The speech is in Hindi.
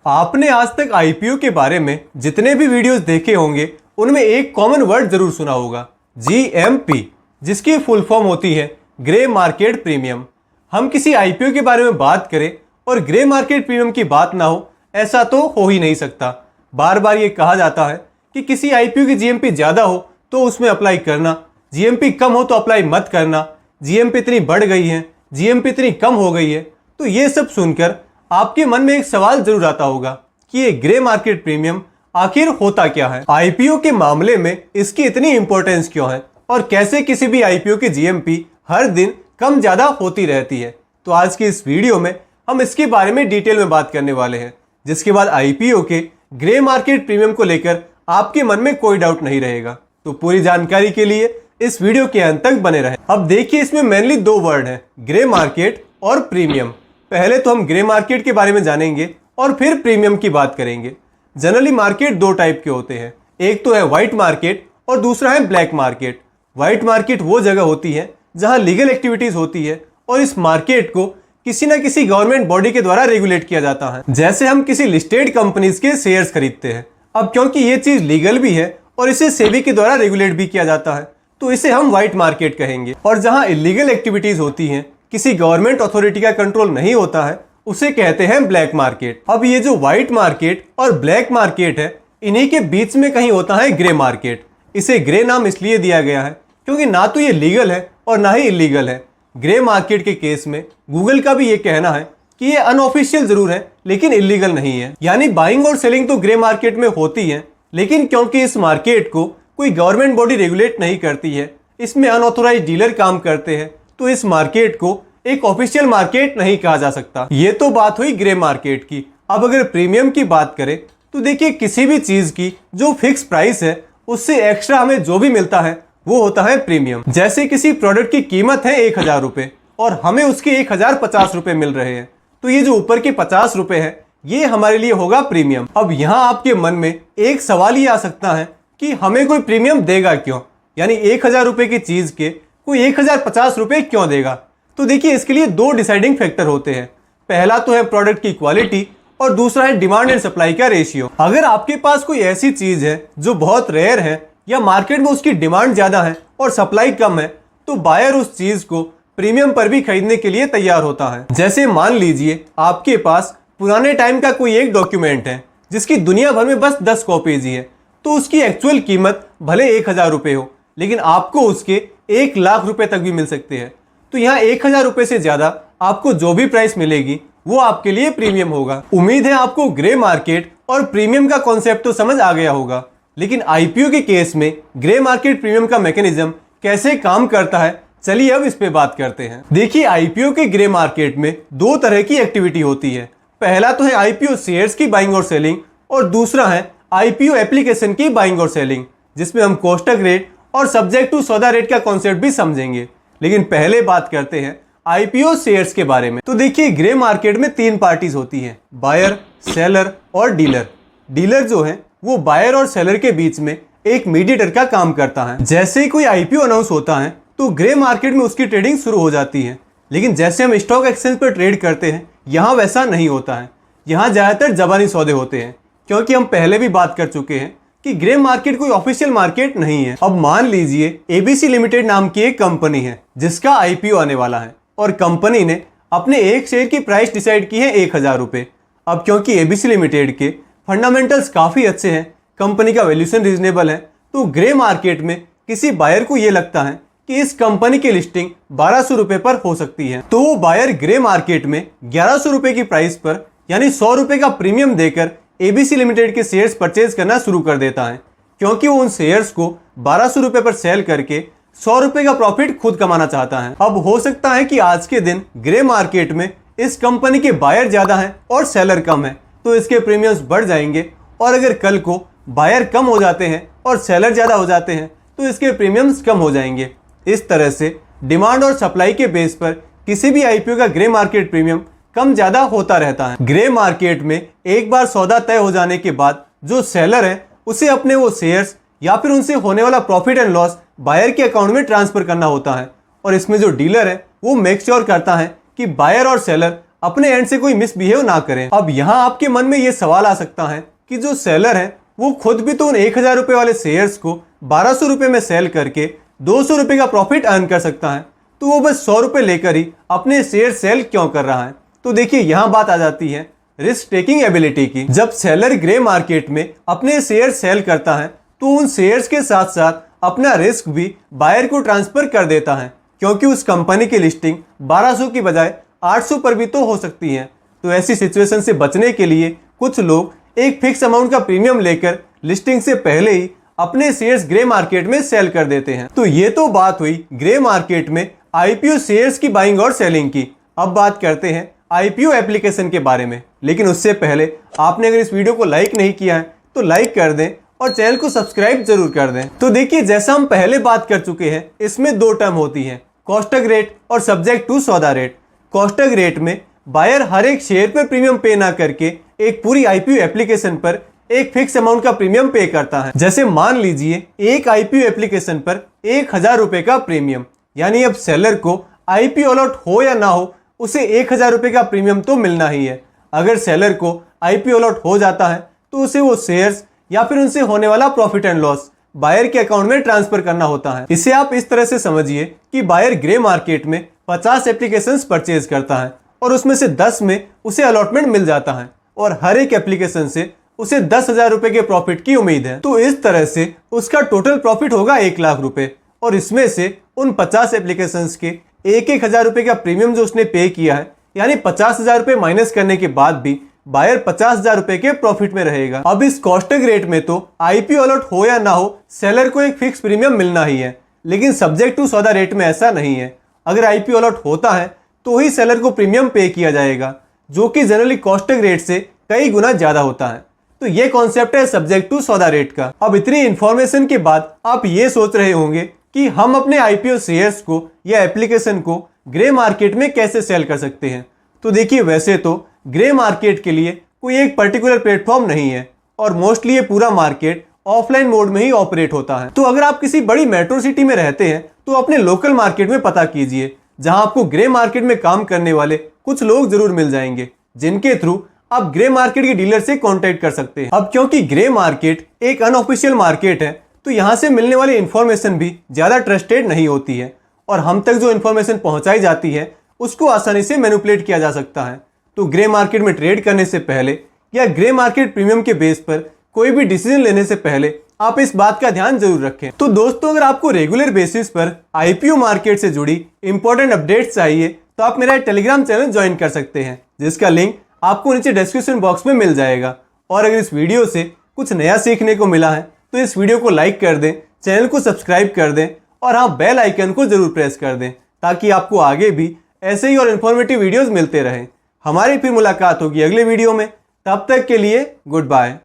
आपने आज तक आईपीओ के बारे में जितने भी वीडियोस देखे होंगे उनमें एक कॉमन वर्ड जरूर सुना होगा, जीएमपी, जिसकी फुल फॉर्म होती है ग्रे मार्केट प्रीमियम। हम किसी आईपीओ के बारे में बात करें और ग्रे मार्केट प्रीमियम की बात ना हो, ऐसा तो हो ही नहीं सकता। बार बार ये कहा जाता है कि किसी आईपीओ की जीएमपी ज़्यादा हो तो उसमें अप्लाई करना, जीएमपी कम हो तो अप्लाई मत करना, जीएमपी इतनी बढ़ गई है, जीएमपी इतनी कम हो गई है। तो ये सब सुनकर आपके मन में एक सवाल जरूर आता होगा कि ये ग्रे मार्केट प्रीमियम आखिर होता क्या है, आईपीओ के मामले में इसकी इतनी इंपॉर्टेंस क्यों है और कैसे किसी भी आईपीओ की जीएमपी हर दिन कम ज्यादा होती रहती है। तो आज की इस वीडियो में हम इसके बारे में डिटेल में बात करने वाले हैं, जिसके बाद आईपीओ के ग्रे मार्केट प्रीमियम को लेकर आपके मन में कोई डाउट नहीं रहेगा। तो पूरी जानकारी के लिए इस वीडियो के अंत तक बने रहें। अब देखिए, इसमें मेनली दो वर्ड हैं, ग्रे मार्केट और प्रीमियम। पहले तो हम ग्रे मार्केट के बारे में जानेंगे और फिर प्रीमियम की बात करेंगे। जनरली मार्केट दो टाइप के होते हैं, एक तो है व्हाइट मार्केट और दूसरा है ब्लैक मार्केट। व्हाइट मार्केट वो जगह होती है जहां लीगल एक्टिविटीज होती है और इस मार्केट को किसी ना किसी गवर्नमेंट बॉडी के द्वारा रेगुलेट किया जाता है। जैसे हम किसी लिस्टेड कंपनीज के शेयर्स खरीदते हैं। अब क्योंकि ये चीज लीगल भी है और इसे सेबी के द्वारा रेगुलेट भी किया जाता है, तो इसे हम व्हाइट मार्केट कहेंगे। और जहां इलीगल एक्टिविटीज होती हैं, किसी गवर्नमेंट अथॉरिटी का कंट्रोल नहीं होता है, उसे कहते हैं ब्लैक मार्केट। अब ये जो व्हाइट मार्केट और ब्लैक मार्केट है, इन्हीं के बीच में कहीं होता है ग्रे मार्केट। इसे ग्रे नाम इसलिए दिया गया है क्योंकि ना तो ये लीगल है और ना ही इलीगल है। ग्रे मार्केट के केस में गूगल का भी ये कहना है कि ये अनऑफिशियल जरूर है लेकिन इलीगल नहीं है। यानी बाइंग और सेलिंग तो ग्रे मार्केट में होती है, लेकिन क्योंकि इस मार्केट को कोई गवर्नमेंट बॉडी रेगुलेट नहीं करती है, इसमें अनऑथोराइज डीलर काम करते हैं, तो इस मार्केट को एक ऑफिशियल मार्केट नहीं कहा जा सकता। ये तो बात हुई ग्रे मार्केट की। अब अगर प्रीमियम की बात करें तो देखिए, किसी भी चीज की जो फिक्स प्राइस है उससे एक्स्ट्रा हमें जो भी मिलता है वो होता है प्रीमियम। जैसे किसी प्रोडक्ट की कीमत है 1000 रुपए और हमें उसके 1050 रुपए मिल रहे हैं, तो ये जो ऊपर के 50 रुपए है ये हमारे लिए होगा प्रीमियम। अब यहाँ आपके मन में एक सवाल ये आ सकता है कि हमें कोई प्रीमियम देगा क्यों, यानी 1000 रुपए की चीज के कोई 1050 रुपए क्यों देगा। तो देखिए, इसके लिए दो डिसाइडिंग फैक्टर होते हैं। पहला तो है प्रोडक्ट की क्वालिटी और दूसरा है डिमांड एंड सप्लाई का रेशियो। अगर आपके पास कोई ऐसी चीज है जो बहुत रेयर है या मार्केट में उसकी डिमांड ज्यादा है और सप्लाई कम है, तो बायर उस चीज को प्रीमियम पर भी खरीदने के लिए तैयार होता है। जैसे मान लीजिए आपके पास पुराने टाइम का कोई एक डॉक्यूमेंट है जिसकी दुनिया भर में बस 10 कॉपीज ही है, तो उसकी एक्चुअल कीमत भले 1000 रुपए हो, लेकिन आपको उसके 1 लाख रुपए तक भी मिल सकते हैं। तो यहाँ 1000 रुपए से ज्यादा आपको जो भी प्राइस मिलेगी वो आपके लिए प्रीमियम होगा। उम्मीद है आपको ग्रे मार्केट और प्रीमियम का कॉन्सेप्ट तो समझ आ गया होगा, लेकिन आईपीओ के केस में ग्रे मार्केट प्रीमियम का मैकेनिज्म कैसे काम करता है, चलिए अब इस पे बात करते हैं। देखिए, आईपीओ के ग्रे मार्केट में दो तरह की एक्टिविटी होती है। पहला तो है आईपीओ शेयर्स की बाइंग और सेलिंग और दूसरा है आईपीओ एप्लीकेशन की बाइंग और सेलिंग, जिसमें हम कोष्टक रेट और सब्जेक्ट टू सौदा रेट का कॉन्सेप्ट भी समझेंगे। लेकिन पहले बात करते हैं आईपीओ शेयर्स के बारे में। तो देखिए, ग्रे मार्केट में 3 पार्टीज होती हैं, बायर, सेलर और डीलर। डीलर जो है वो बायर और सेलर के बीच में एक मीडिएटर का काम करता है। जैसे ही कोई आईपीओ अनाउंस होता है तो ग्रे मार्केट में उसकी ट्रेडिंग शुरू हो जाती है, लेकिन जैसे हम स्टॉक एक्सचेंज पर ट्रेड करते हैं यहाँ वैसा नहीं होता है। यहाँ ज्यादातर जबानी सौदे होते हैं, क्योंकि हम पहले भी बात कर चुके हैं कि ग्रे मार्केट कोई ऑफिशियल मार्केट नहीं है। अब मान लीजिए एबीसी लिमिटेड नाम की एक कंपनी है जिसका आईपीओ आने वाला है और कंपनी ने अपने एक शेयर की प्राइस डिसाइड की है 1000 रुपए। अब क्योंकि एबीसी लिमिटेड के फंडामेंटल्स काफी अच्छे हैं, कंपनी का वैल्यूएशन रीजनेबल है, तो ग्रे मार्केट में किसी बायर को यह लगता है कि इस कंपनी की लिस्टिंग 1200 रुपए पर हो सकती है, तो वो बायर ग्रे मार्केट में 1100 रुपए की प्राइस पर यानी 100 रुपए का प्रीमियम देकर एबीसी लिमिटेड के शेयर्स परचेज करना शुरू कर देता है, क्योंकि वो उन शेयर्स को 1200 रुपए पर सेल करके 100 रुपए का प्रॉफिट खुद कमाना चाहता है। अब हो सकता है कि आज के दिन ग्रे मार्केट में इस कंपनी के बायर ज्यादा हैं और सेलर कम है, तो इसके प्रीमियम्स बढ़ जाएंगे, और अगर कल को बायर कम हो जाते हैं और सेलर ज्यादा हो जाते हैं तो इसके प्रीमियम्स कम हो जाएंगे। इस तरह से डिमांड और सप्लाई के बेस पर किसी भी आईपीओ का ग्रे मार्केट प्रीमियम कम ज्यादा होता रहता है। ग्रे मार्केट में एक बार सौदा तय हो जाने के बाद जो सेलर है उसे अपने वो शेयर्स या फिर उनसे होने वाला प्रॉफिट एंड लॉस बायर के अकाउंट में ट्रांसफर करना होता है, और इसमें जो डीलर है वो मेक श्योर करता है कि बायर और सेलर अपने एंड से कोई मिसबिहेव ना करें। अब यहाँ आपके मन में ये सवाल आ सकता है कि जो सेलर है वो खुद भी तो उन 1000 रुपए वाले शेयर्स को 1200 रुपए में सेल करके 200 रुपए का प्रॉफिट अर्न कर सकता है, तो वो बस 100 रुपए लेकर ही अपने शेयर सेल क्यों कर रहा है। तो देखिए यहाँ बात आ जाती है रिस्क टेकिंग एबिलिटी की। जब सेलर ग्रे मार्केट में अपने शेयर सेल करता है तो उन शेयर्स के साथ साथ अपना रिस्क भी बायर को ट्रांसफर कर देता है, क्योंकि उस कंपनी की लिस्टिंग 1200 की बजाय 800 पर भी तो हो सकती है। तो ऐसी सिचुएशन से बचने के लिए कुछ लोग एक फिक्स अमाउंट का प्रीमियम लेकर लिस्टिंग से पहले ही अपने शेयर्स ग्रे मार्केट में सेल कर देते हैं। तो ये तो बात हुई ग्रे मार्केट में आईपीओ शेयर्स की बाइंग और सेलिंग की। अब बात करते हैं आईपीओ एप्लीकेशन के बारे में, लेकिन उससे पहले आपने अगर इस वीडियो को लाइक नहीं किया है तो लाइक कर दें और चैनल को सब्सक्राइब जरूर कर दें। तो देखिए जैसा हम पहले बात कर चुके हैं, इसमें दो टर्म होती है, कॉस्टक रेट और सब्जेक्ट टू सौदा रेट। कॉस्टक रेट में बायर हर एक शेयर पर प्रीमियम पे ना करके एक पूरी आईपीओ एप्लीकेशन पर एक फिक्स अमाउंट का प्रीमियम पे करता है। जैसे मान लीजिए एक आईपीओ एप्लीकेशन पर 1000 रुपए का प्रीमियम, यानी अब सेलर को आईपीओ अलॉट हो या ना हो उसे 1000 रुपए का प्रीमियम तो मिलना ही है। अगर सेलर को आईपीओ अलॉट हो जाता है तो उसे वो शेयर्स या फिर उनसे होने वाला प्रॉफिट एंड लॉस बायर के अकाउंट में ट्रांसफर करना होता है। इसे आप इस तरह से समझिए कि बायर ग्रे मार्केट में 50 एप्लीकेशंस परचेज करता है और उसमें से 10 में उसे अलॉटमेंट मिल जाता है और हर एक एप्लीकेशन से उसे 10,000 रुपए के प्रॉफिट की उम्मीद है। तो इस तरह से उसका टोटल प्रॉफिट होगा 1 लाख रुपए और इसमें से उन 50 एप्लीकेशंस के 1,000 रुपए का प्रीमियम जो उसने पे किया है, यानी 50,000 रुपए माइनस करने के बाद भी बायर 50,000 रुपए के प्रॉफिट में रहेगा। अब इस कॉस्टक रेट में तो आईपीओ अलॉट हो या ना हो सेलर को एक फिक्स प्रीमियम मिलना ही है, लेकिन सब्जेक्ट टू सौदा रेट में ऐसा नहीं है। अगर आईपीओ अलॉट होता है तो ही सेलर को प्रीमियम पे किया जाएगा, जो कि जनरली कॉस्टक रेट से कई गुना ज्यादा होता है। तो ये कॉन्सेप्ट है सब्जेक्ट टू सौदा रेट का। अब इतनी इंफॉर्मेशन के बाद आप ये सोच रहे होंगे कि हम अपने आईपीओ शेयर्स को या एप्लीकेशन को ग्रे मार्केट में कैसे सेल कर सकते हैं। तो देखिए वैसे तो ग्रे मार्केट के लिए कोई एक पर्टिकुलर प्लेटफॉर्म नहीं है और मोस्टली ये पूरा मार्केट ऑफलाइन मोड में ही ऑपरेट होता है। तो अगर आप किसी बड़ी मेट्रो सिटी में रहते हैं तो अपने लोकल मार्केट में पता कीजिए, जहां आपको ग्रे मार्केट में काम करने वाले कुछ लोग जरूर मिल जाएंगे, जिनके थ्रू आप ग्रे मार्केट के डीलर से कांटेक्ट कर सकते हैं। अब क्योंकि ग्रे मार्केट एक अनऑफिशियल मार्केट है तो यहां से मिलने वाली इंफॉर्मेशन भी ज्यादा ट्रस्टेड नहीं होती है और हम तक जो इंफॉर्मेशन पहुंचाई जाती है उसको आसानी से मैनिपुलेट किया जा सकता है। तो ग्रे मार्केट में ट्रेड करने से पहले या ग्रे मार्केट प्रीमियम के बेस पर कोई भी डिसीजन लेने से पहले आप इस बात का ध्यान जरूर रखें। तो दोस्तों अगर आपको रेगुलर बेसिस पर आईपीओ मार्केट से जुड़ी इंपॉर्टेंट अपडेट्स चाहिए तो आप मेरा टेलीग्राम चैनल ज्वाइन कर सकते हैं, जिसका लिंक आपको नीचे डिस्क्रिप्शन बॉक्स में मिल जाएगा। और अगर इस वीडियो से कुछ नया सीखने को मिला है तो इस वीडियो को लाइक कर दें, चैनल को सब्सक्राइब कर दें और हाँ बेल आइकन को जरूर प्रेस कर दें, ताकि आपको आगे भी ऐसे ही और इन्फॉर्मेटिव वीडियोस मिलते रहें। हमारी फिर मुलाकात होगी अगले वीडियो में, तब तक के लिए गुड बाय।